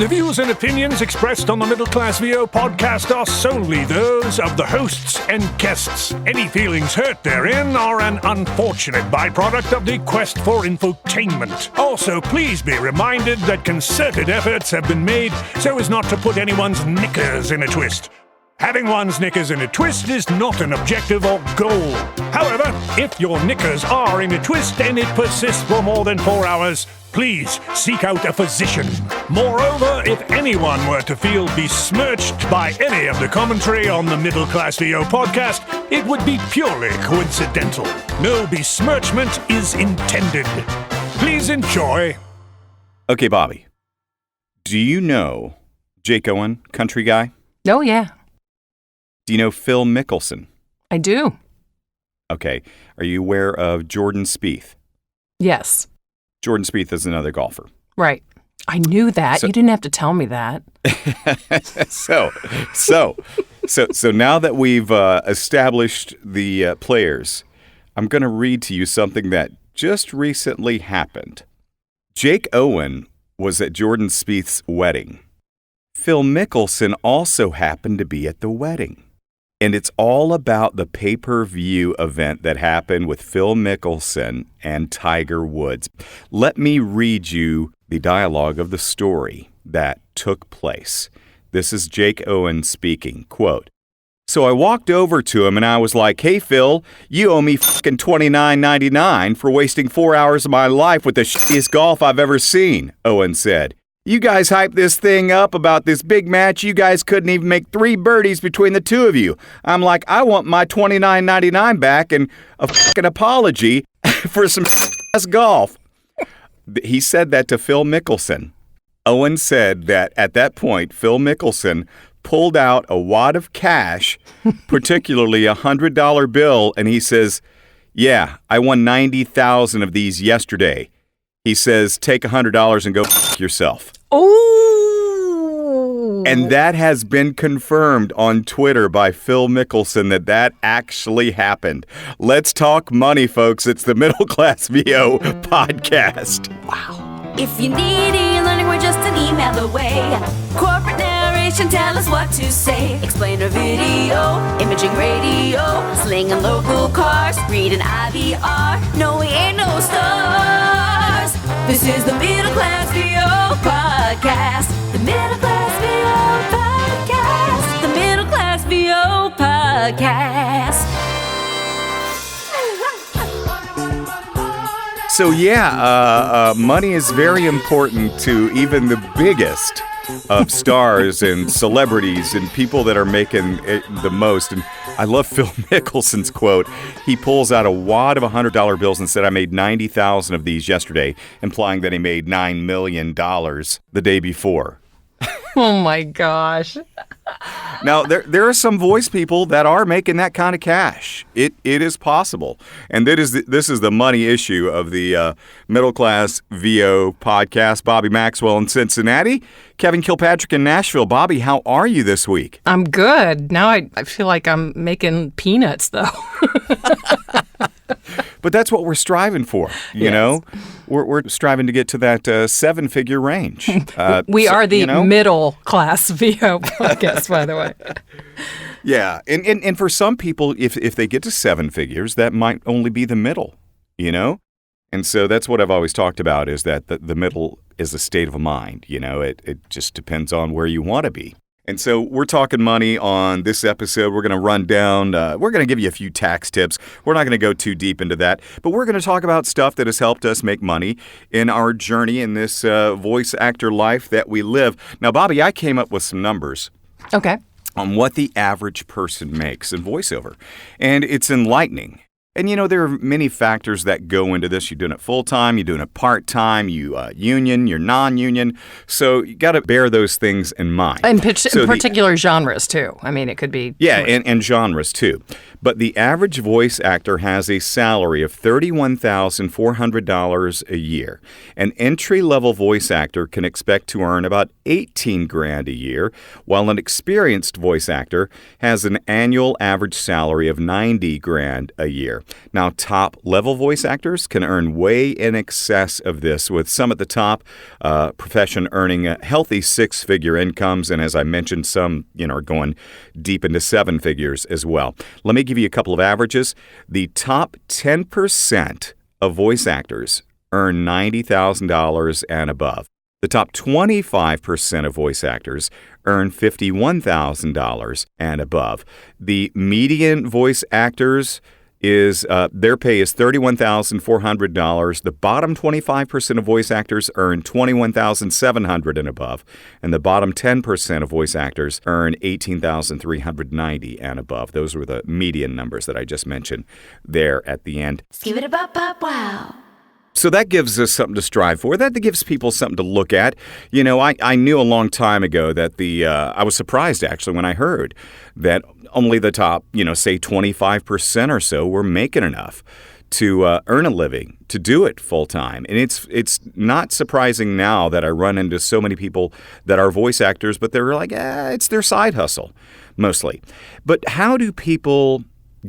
The views and opinions expressed on the Middle Class VO podcast are solely those of the hosts and guests. Any feelings hurt therein are an unfortunate byproduct of the quest for infotainment. Also, please be reminded that concerted efforts have been made so as not to put anyone's knickers in a twist. Having one's knickers in a twist is not an objective or goal. However, if your knickers are in a twist and it persists for more than 4 hours, please seek out a physician. Moreover, if anyone were to feel besmirched by any of the commentary on the Middle Class VO podcast, it would be purely coincidental. No besmirchment is intended. Please enjoy. Okay, Bobby. Do you know Jake Owen, country guy? Oh, yeah. Do you know Phil Mickelson? I do. Okay. Are you aware of Jordan Spieth? Yes. Jordan Spieth is another golfer. Right. I knew that. So, you didn't have to tell me that. So now that we've established the players, I'm going to read to you something that just recently happened. Jake Owen was at Jordan Spieth's wedding. Phil Mickelson also happened to be at the wedding. And it's all about the pay-per-view event that happened with Phil Mickelson and Tiger Woods. Let me read you the dialogue of the story that took place. This is Jake Owen speaking, quote, "So I walked over to him and I was like, 'Hey Phil, you owe me fucking $29.99 for wasting 4 hours of my life with the shittiest golf I've ever seen,' Owen said. 'You guys hyped this thing up about this big match. You guys couldn't even make 3 birdies between the two of you.' I'm like, 'I want my $29.99 back and a fucking apology for some ass golf.'" He said that to Phil Mickelson. Owen said that at that point, Phil Mickelson pulled out a wad of cash, particularly a $100 bill, and he says, "Yeah, I won 90,000 of these yesterday." He says, "Take $100 and go f*** yourself." Oh! And that has been confirmed on Twitter by Phil Mickelson that actually happened. Let's talk money, folks. It's the Middle Class VO podcast. Wow. If you need e-learning, we're just an email away. Corporate narration, tell us what to say. Explainer video, imaging radio, slinging local cars, reading IVR. No, we ain't no stars. This is the Middle Class VO podcast. The Middle Class VO podcast. The Middle Class VO podcast. So money is very important to even the biggest of stars and celebrities and people that are making it the most. And I love Phil Mickelson's quote. He pulls out a wad of $100 bills and said, "I made 90,000 of these yesterday," implying that he made $9 million the day before. Oh my gosh. Now, there are some voice people that are making that kind of cash. It is possible. And this is the money issue of the Middle Class VO podcast. Bobbi Maxwell in Cincinnati, Kevin Kilpatrick in Nashville. Bobbi, how are you this week? I'm good. Now I feel like I'm making peanuts, though. But that's what we're striving for, you know? We're striving to get to that 7-figure range. We are the Middle Class VO podcast, by the way. Yeah, and for some people, if they get to 7 figures, that might only be the middle, you know? And so that's what I've always talked about, is that the middle is a state of mind, you know? It just depends on where you want to be. And so we're talking money on this episode. We're going to run down, we're going to give you a few tax tips. We're not going to go too deep into that, but we're going to talk about stuff that has helped us make money in our journey in this voice actor life that we live. Now, Bobbi, I came up with some numbers. Okay. On what the average person makes in voiceover. And it's enlightening. And, you know, there are many factors that go into this. You're doing it full-time, you're doing it part-time, union, you're non-union. So you got to bear those things in mind. And particular genres, too. I mean, it could be... Yeah, and genres, too. But the average voice actor has a salary of $31,400 a year. An entry-level voice actor can expect to earn about $18,000 a year, while an experienced voice actor has an annual average salary of $90,000 a year. actor. Now, top-level voice actors can earn way in excess of this, with some at the top profession earning healthy six-figure incomes, and as I mentioned, some are going deep into seven figures as well. Let me give you a couple of averages. The top 10% of voice actors earn $90,000 and above. The top 25% of voice actors earn $51,000 and above. The median voice actors is their pay is $31,400. The bottom 25% of voice actors earn $21,700 and above, and the bottom 10% of voice actors earn $18,390 and above. Those were the median numbers that I just mentioned there at the end. Skip-it-a-bop-bop-wow. So that gives us something to strive for. That gives people something to look at. I knew a long time ago that I was surprised actually when I heard that only the top, say 25% or so were making enough to earn a living, to do it full time. And it's not surprising now that I run into so many people that are voice actors, but they're like, it's their side hustle mostly. But how do people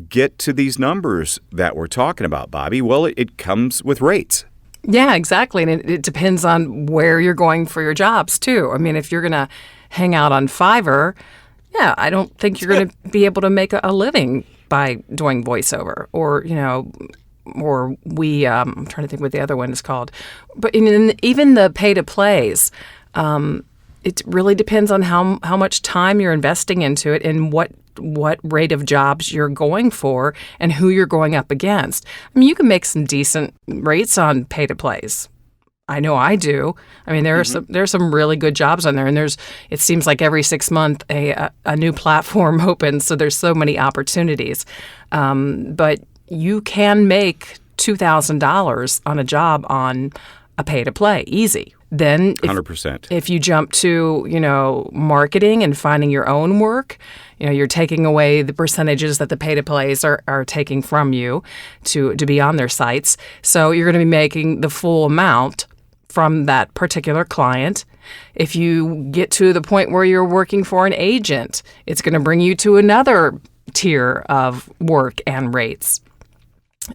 get to these numbers that we're talking about, Bobbi? Well, it comes with rates. Yeah, exactly. And it depends on where you're going for your jobs, too. I mean, if you're going to hang out on Fiverr, I don't think you're going to be able to make a living by doing voiceover or I'm trying to think what the other one is called. But even the pay-to-plays, it really depends on how much time you're investing into it and what rate of jobs you're going for and who you're going up against. I mean, you can make some decent rates on pay-to-plays. I know I do. I mean, there are some really good jobs on there, and it seems like every 6 months a new platform opens, so there's so many opportunities. But you can make $2,000 on a job on a pay-to-play, easy. Then 100%. If you jump to, marketing and finding your own work, you're taking away the percentages that the pay-to-plays are taking from you to be on their sites. So you're going to be making the full amount from that particular client. If you get to the point where you're working for an agent, it's going to bring you to another tier of work and rates.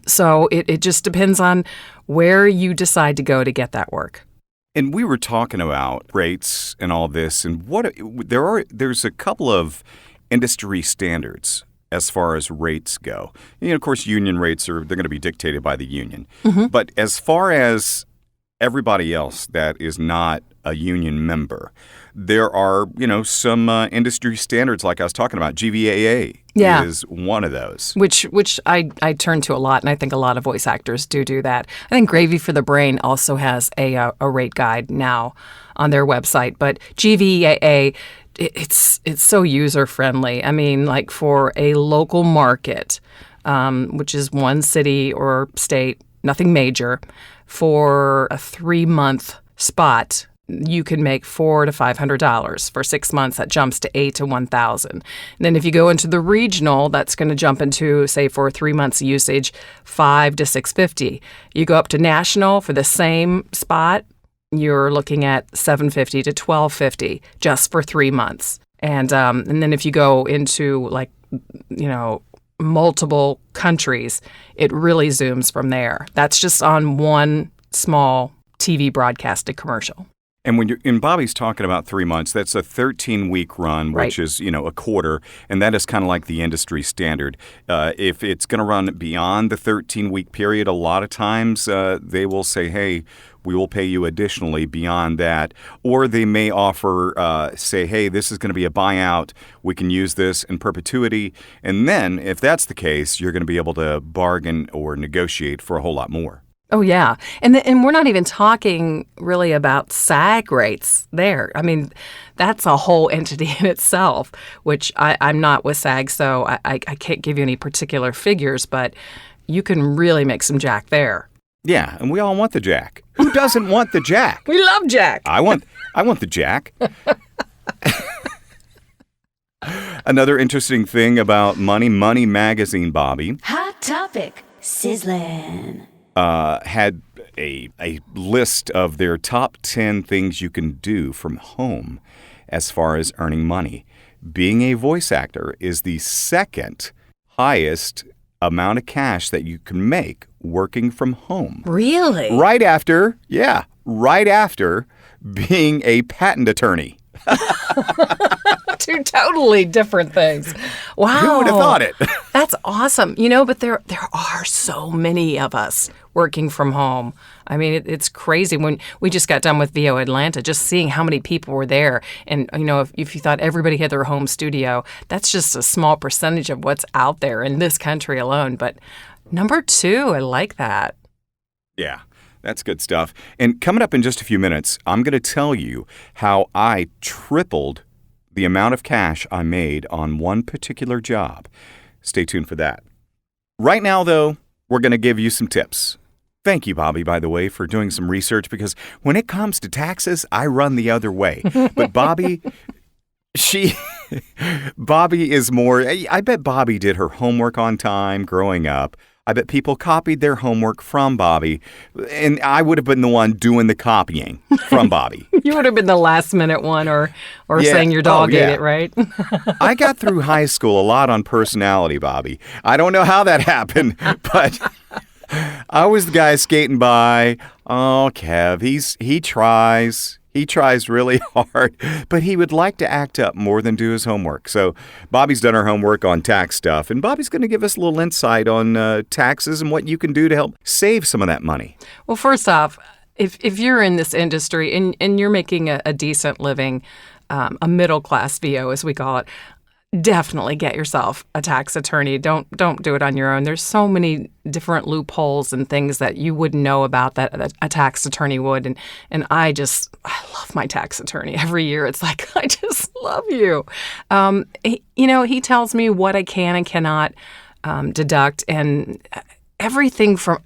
So it just depends on where you decide to go to get that work. And we were talking about rates and all this, and there's a couple of industry standards as far as rates go. Of course, union rates they're going to be dictated by the union. Mm-hmm. But as far as everybody else that is not a union member, there are, some industry standards like I was talking about. GVAA is one of those. Which I turn to a lot, and I think a lot of voice actors do that. I think Gravy for the Brain also has a rate guide now on their website. But GVAA, it's so user-friendly. I mean, like for a local market, which is one city or state, nothing major, for a 3-month spot, you can make $400 to $500. For 6 months, that jumps to $8,000 to $1,000. And then if you go into the regional, that's going to jump into, say, for 3 months usage, $500 to $650. You go up to national for the same spot, you're looking at $750 to $1,250 just for 3 months. And then if you go into multiple countries, it really zooms from there. That's just on one small TV broadcasted commercial. And when Bobbi's talking about 3 months, that's a 13-week run, which is, a quarter, and that is kind of like the industry standard. If it's going to run beyond the 13-week period, a lot of times they will say, hey, we will pay you additionally beyond that. Or they may offer, say, hey, this is going to be a buyout. We can use this in perpetuity. And then, if that's the case, you're going to be able to bargain or negotiate for a whole lot more. Oh, yeah. And we're not even talking really about SAG rates there. I mean, that's a whole entity in itself, which I'm not with SAG, so I can't give you any particular figures, but you can really make some jack there. Yeah, and we all want the jack. Who doesn't want the jack? We love jack. I want the jack. Another interesting thing about Money Magazine, Bobbi. Hot topic, sizzling. Had a list of their top 10 things you can do from home as far as earning money. Being a voice actor is the second highest amount of cash that you can make working from home. Really? Right after being a patent attorney. Two totally different things. Wow. Who would have thought it? That's awesome. But there are so many of us working from home. I mean, it's crazy. When we just got done with VO Atlanta, just seeing how many people were there. And, if you thought everybody had their home studio, that's just a small percentage of what's out there in this country alone. But number 2, I like that. Yeah. That's good stuff. And coming up in just a few minutes, I'm going to tell you how I tripled the amount of cash I made on one particular job. Stay tuned for that. Right now, though, we're going to give you some tips. Thank you, Bobbi, by the way, for doing some research, because when it comes to taxes, I run the other way. But Bobbi, Bobbi is more, I bet Bobbi did her homework on time growing up. I bet people copied their homework from Bobbi, and I would have been the one doing the copying from Bobbi. You would have been the last minute one or saying your dog ate it, right? I got through high school a lot on personality, Bobbi. I don't know how that happened, but I was the guy skating by. Oh, Kev, he tries. He tries really hard, but he would like to act up more than do his homework. So Bobbi's done her homework on tax stuff, and Bobbi's going to give us a little insight on taxes and what you can do to help save some of that money. Well, first off, if you're in this industry and you're making a decent living, a middle-class VO, as we call it, definitely get yourself a tax attorney. Don't do it on your own. There's so many different loopholes and things that you wouldn't know about that a tax attorney would. And I love my tax attorney. Every year it's like, I just love you. He tells me what I can and cannot deduct, and everything from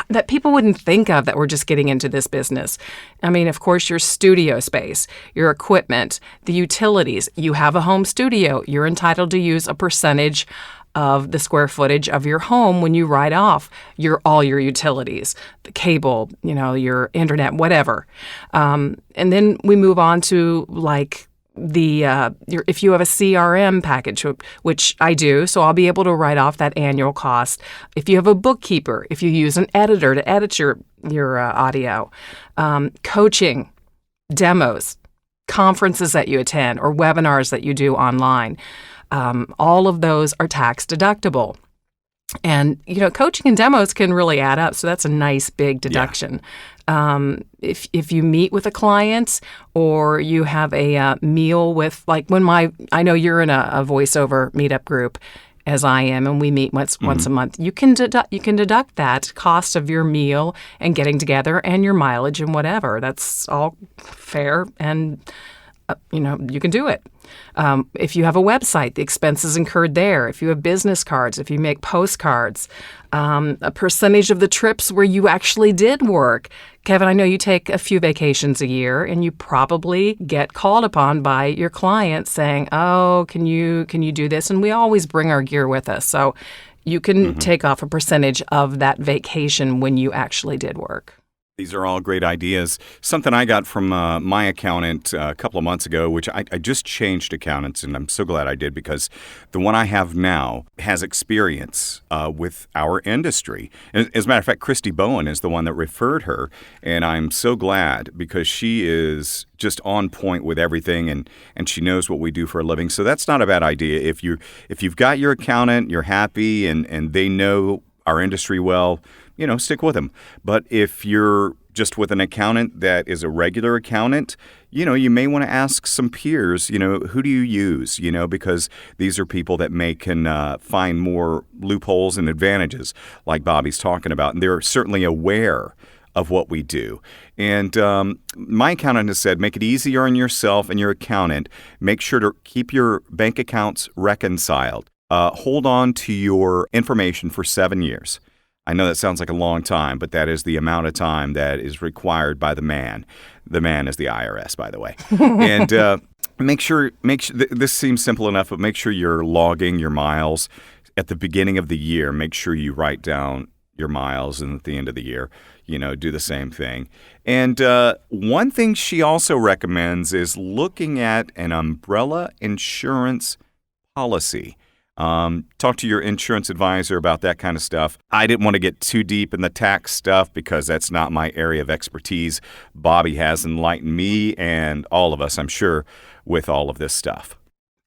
that people wouldn't think of that we're just getting into this business. I mean, of course, your studio space, your equipment, the utilities. You have a home studio. You're entitled to use a percentage of the square footage of your home when you write off all your utilities, the cable, your internet, whatever. And then we move on to if you have a CRM package, which I do, so I'll be able to write off that annual cost. If you have a bookkeeper, if you use an editor to edit your audio, coaching, demos, conferences that you attend, or webinars that you do online, all of those are tax deductible. And, coaching and demos can really add up. So that's a nice big deduction. Yeah. If you meet with a client or you have a meal with, I know you're in a voiceover meetup group, as I am, and we meet once a month. You can deduct that cost of your meal and getting together and your mileage and whatever. That's all fair, and you can do it. If you have a website, the expenses incurred there. If you have business cards, if you make postcards, a percentage of the trips where you actually did work. Kevin, I know you take a few vacations a year, and you probably get called upon by your clients saying, "Oh, can you do this?" And we always bring our gear with us, so you can take off a percentage of that vacation when you actually did work. These are all great ideas. Something I got from my accountant a couple of months ago, which I just changed accountants, and I'm so glad I did, because the one I have now has experience with our industry. And as a matter of fact, Christy Bowen is the one that referred her, and I'm so glad because she is just on point with everything, and she knows what we do for a living. So that's not a bad idea. If you've got your accountant, you're happy, and they know our industry well, stick with them. But if you're just with an accountant that is a regular accountant, you may want to ask some peers, who do you use, because these are people that can find more loopholes and advantages like Bobbi's talking about. And they're certainly aware of what we do. And my accountant has said, make it easier on yourself and your accountant. Make sure to keep your bank accounts reconciled. Hold on to your information for 7 years. I know that sounds like a long time, but that is the amount of time that is required by the man. The man is the IRS, by the way. And make sure, this seems simple enough, but make sure you're logging your miles at the beginning of the year. Make sure you write down your miles, and at the end of the year, do the same thing. And one thing she also recommends is looking at an umbrella insurance policy. Talk to your insurance advisor about that kind of stuff. I didn't want to get too deep in the tax stuff because that's not my area of expertise. Bobbi has enlightened me and all of us, I'm sure, with all of this stuff.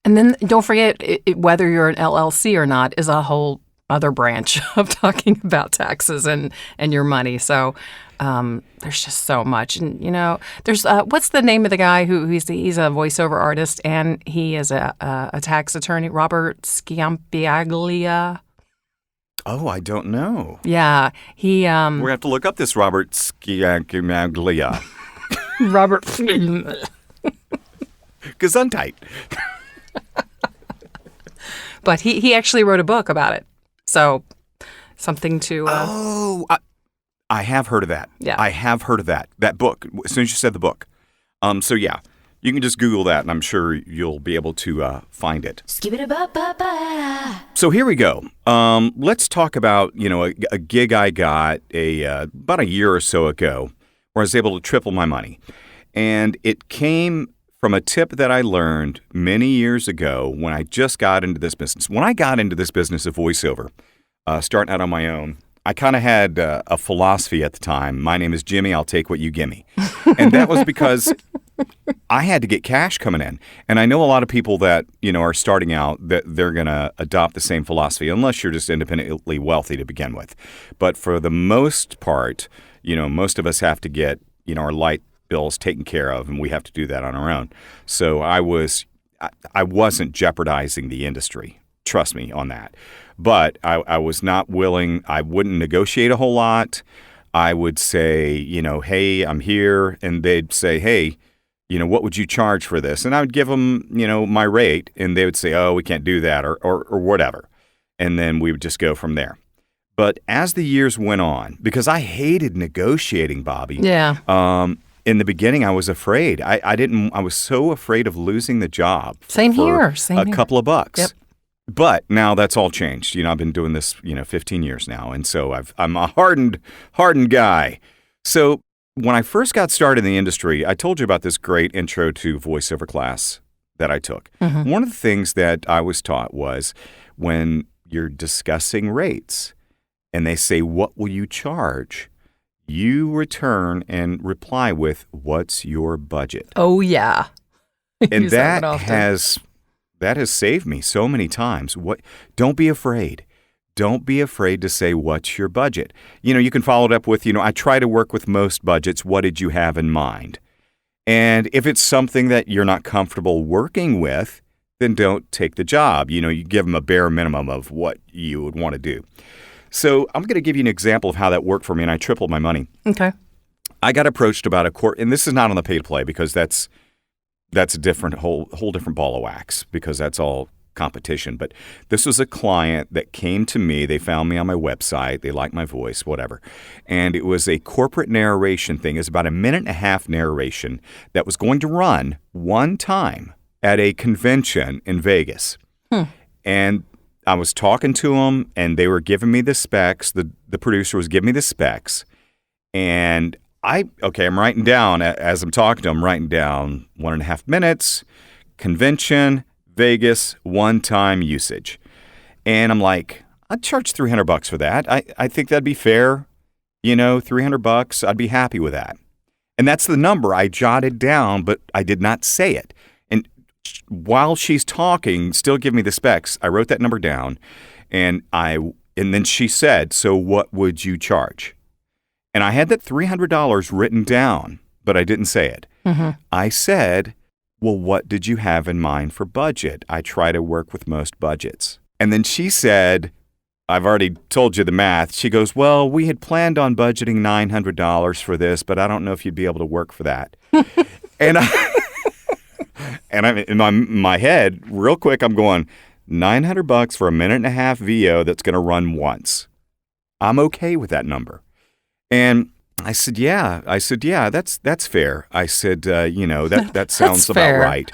And then don't forget, whether you're an LLC or not is a whole other branch of talking about taxes and your money. So there's just so much. And, there's what's the name of the guy he's a voiceover artist and he is a tax attorney, Robert Sciampiaglia. Oh, I don't know. Yeah, he... We're going to have to look up this Robert Sciampiaglia. Robert... Gesundheit. But he actually wrote a book about it. So something to... I have heard of that. Yeah. I have heard of that book, as soon as you said the book. So, yeah, you can just Google that, and I'm sure you'll be able to find it. So here we go. Let's talk about, a gig I got about a year or so ago where I was able to triple my money. And it came from a tip that I learned many years ago when I just got into this business. When I got into this business of voiceover, starting out on my own, I kind of had a philosophy at the time. My name is Jimmy. I'll take what you gimme. And that was because I had to get cash coming in. And I know a lot of people that, are starting out that they're going to adopt the same philosophy unless you're just independently wealthy to begin with. But for the most part, most of us have to get, our light bills taken care of, and we have to do that on our own. So I wasn't jeopardizing the industry. Trust me on that. But I was not willing. I wouldn't negotiate a whole lot. I would say, hey, I'm here. And they'd say, hey, what would you charge for this? And I would give them, my rate. And they would say, oh, we can't do that or whatever. And then we would just go from there. But as the years went on, because I hated negotiating, Bobbi. Yeah. In the beginning, I was afraid. I was so afraid of losing the job. Same here. Couple of bucks. Yep. But now that's all changed. I've been doing this, 15 years now. And so I'm a hardened guy. So when I first got started in the industry, I told you about this great intro to voiceover class that I took. Mm-hmm. One of the things that I was taught was when you're discussing rates and they say, what will you charge? You return and reply with, what's your budget? Oh, yeah. And that has saved me so many times. Don't be afraid. Don't be afraid to say, what's your budget? You can follow it up with, I try to work with most budgets. What did you have in mind? And if it's something that you're not comfortable working with, then don't take the job. You give them a bare minimum of what you would want to do. So I'm going to give you an example of how that worked for me, and I tripled my money. Okay. I got approached about and this is not on the pay to play because that's a different whole different ball of wax because that's all competition. But this was a client that came to me. They found me on my website. They liked my voice, whatever. And it was a corporate narration thing. It was about a 1.5-minute narration that was going to run one time at a convention in Vegas. And I was talking to them, and they were giving me the specs. The producer was giving me the specs. And I'm writing down, as I'm talking to them, I'm writing down 1.5 minutes, convention, Vegas, one-time usage. And I'm like, I'd charge $300 for that. I think that'd be fair. $300, I'd be happy with that. And that's the number I jotted down, but I did not say it. And while she's talking, still give me the specs, I wrote that number down, and then she said, so what would you charge? And I had that $300 written down, but I didn't say it. Mm-hmm. I said, well, what did you have in mind for budget? I try to work with most budgets. And then she said, I've already told you the math. She goes, well, we had planned on budgeting $900 for this, but I don't know if you'd be able to work for that. And I'm in my head, real quick, I'm going, $900 for a 1.5-minute VO that's going to run once. I'm okay with that number. And I said, yeah, that's fair. I said, that sounds about right.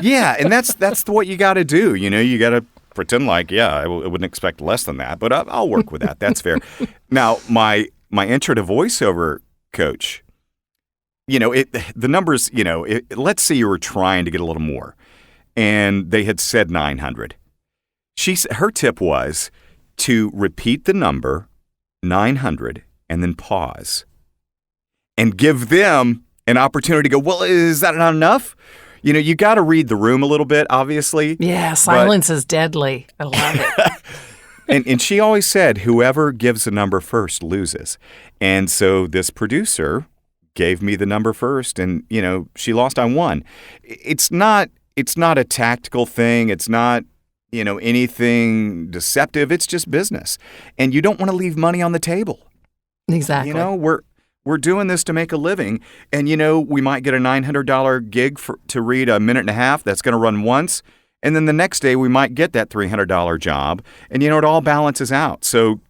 Yeah, and that's what you got to do. You got to pretend like, I wouldn't expect less than that, but I'll work with that. That's fair. Now, my intro to voiceover coach, the numbers, let's say you were trying to get a little more, and they had said 900. Her tip was to repeat the number 900 and then pause and give them an opportunity to go, well, is that not enough? You got to read the room a little bit, obviously. Yeah, silence is deadly. I love it. And she always said, whoever gives a number first loses. And so this producer gave me the number first, and, she lost, I won. It's not a tactical thing. It's not, anything deceptive. It's just business. And you don't want to leave money on the table. Exactly. We're doing this to make a living, and we might get a $900 gig to read a minute and a half. That's going to run once, and then the next day we might get that $300 job, and it all balances out. So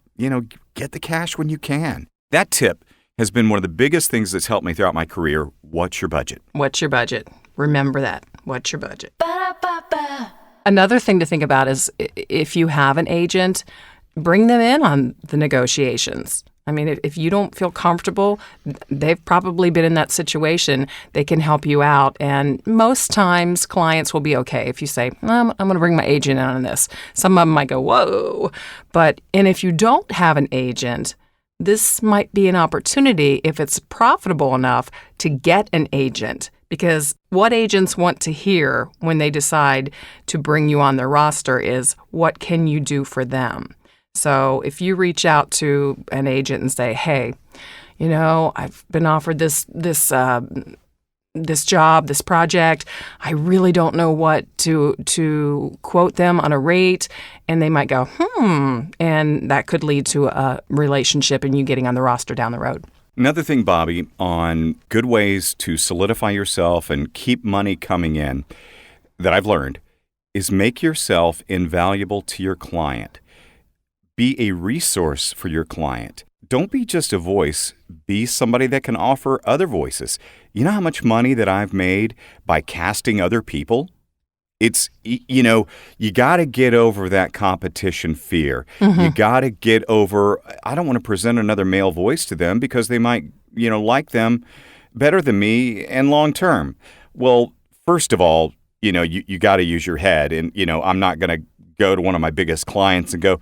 get the cash when you can. That tip has been one of the biggest things that's helped me throughout my career. What's your budget? What's your budget? Remember that. What's your budget? Ba-da-ba-ba. Another thing to think about is if you have an agent, bring them in on the negotiations. I mean, if you don't feel comfortable, they've probably been in that situation. They can help you out. And most times, clients will be okay if you say, I'm going to bring my agent in on this. Some of them might go, whoa. And if you don't have an agent, this might be an opportunity, if it's profitable enough, to get an agent. Because what agents want to hear when they decide to bring you on their roster is, what can you do for them? So if you reach out to an agent and say, hey, I've been offered this job, this project. I really don't know what to quote them on a rate. And they might go, and that could lead to a relationship and you getting on the roster down the road. Another thing, Bobbi, on good ways to solidify yourself and keep money coming in that I've learned is make yourself invaluable to your client. Be a resource for your client. Don't be just a voice. Be somebody that can offer other voices. You know how much money that I've made by casting other people? It's, you got to get over that competition fear. Mm-hmm. You got to get over, I don't want to present another male voice to them because they might, like them better than me and long term. Well, first of all, you got to use your head. And, I'm not going to go to one of my biggest clients and go,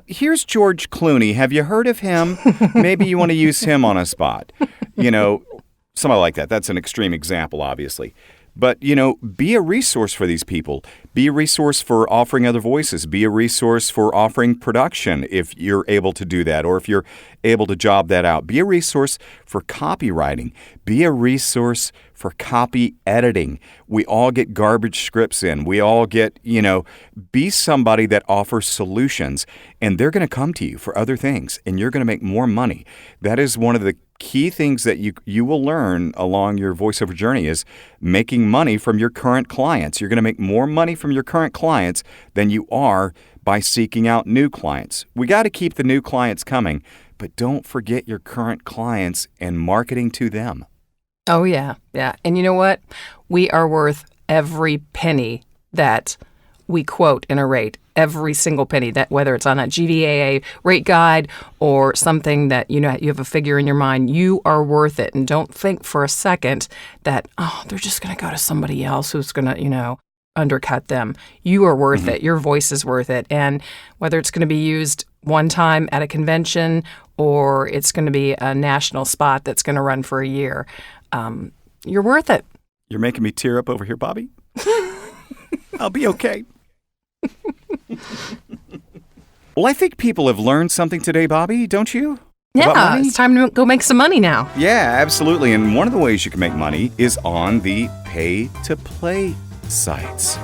here's George Clooney. Have you heard of him? Maybe you want to use him on a spot. Somebody like that. That's an extreme example, obviously. But, be a resource for these people. Be a resource for offering other voices. Be a resource for offering production if you're able to do that or if you're able to job that out. Be a resource for copywriting. Be a resource for copy editing. We all get garbage scripts in. We all get, be somebody that offers solutions, and they're going to come to you for other things, and you're going to make more money. That is one of the key things that you will learn along your voiceover journey is making money from your current clients. You're going to make more money from your current clients than you are by seeking out new clients. We got to keep the new clients coming, but don't forget your current clients and marketing to them. Oh, yeah. Yeah. And you know what? We are worth every penny that we quote in a rate. Every single penny, that whether it's on a GVAA rate guide or something that you have a figure in your mind, you are worth it. And don't think for a second that, they're just going to go to somebody else who's going to, undercut them. You are worth it. Your voice is worth it. And whether it's going to be used one time at a convention or it's going to be a national spot that's going to run for a year, you're worth it. You're making me tear up over here, Bobbi. I'll be okay. Well, I think people have learned something today, Bobbi, don't you? Yeah, it's time to go make some money now. Yeah, absolutely. And one of the ways you can make money is on the pay-to-play sites.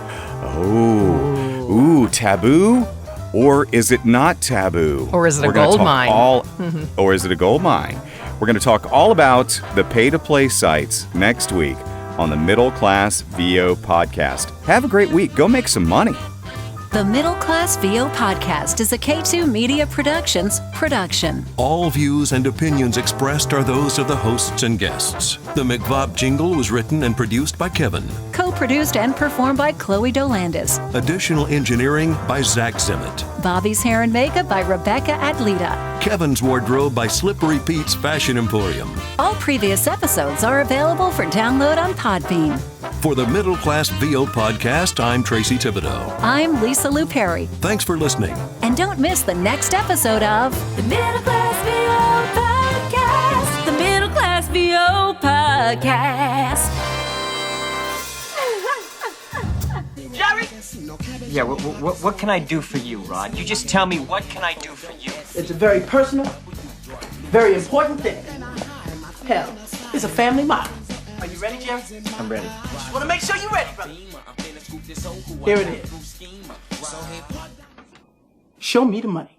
Ooh, taboo? Or is it not taboo? Or is it a gold mine? Or is it a gold mine? We're going to talk all about the pay-to-play sites next week on the Middle Class VO Podcast. Have a great week. Go make some money. The Middle Class VO Podcast is a K2 Media Productions production. All views and opinions expressed are those of the hosts and guests. The McVob jingle was written and produced by Kevin. Co-produced and performed by Chloe Dolandis. Additional engineering by Zach Zimmett. Bobbi's hair and makeup by Rebecca Adlita. Kevin's wardrobe by Slippery Pete's Fashion Emporium. All previous episodes are available for download on Podbean. For the Middle Class VO Podcast, I'm Tracy Thibodeau. I'm Lisa Lou Perry. Thanks for listening. And don't miss the next episode of The Middle Class VO Podcast. The Middle Class VO Podcast. Jerry? Yeah, what can I do for you, Rod? You just tell me, what can I do for you? It's a very personal, very important thing. Hell, it's a family motto. Are you ready, Jerry? I'm ready. Just want to make sure you're ready, brother. Here it is. Show me the money.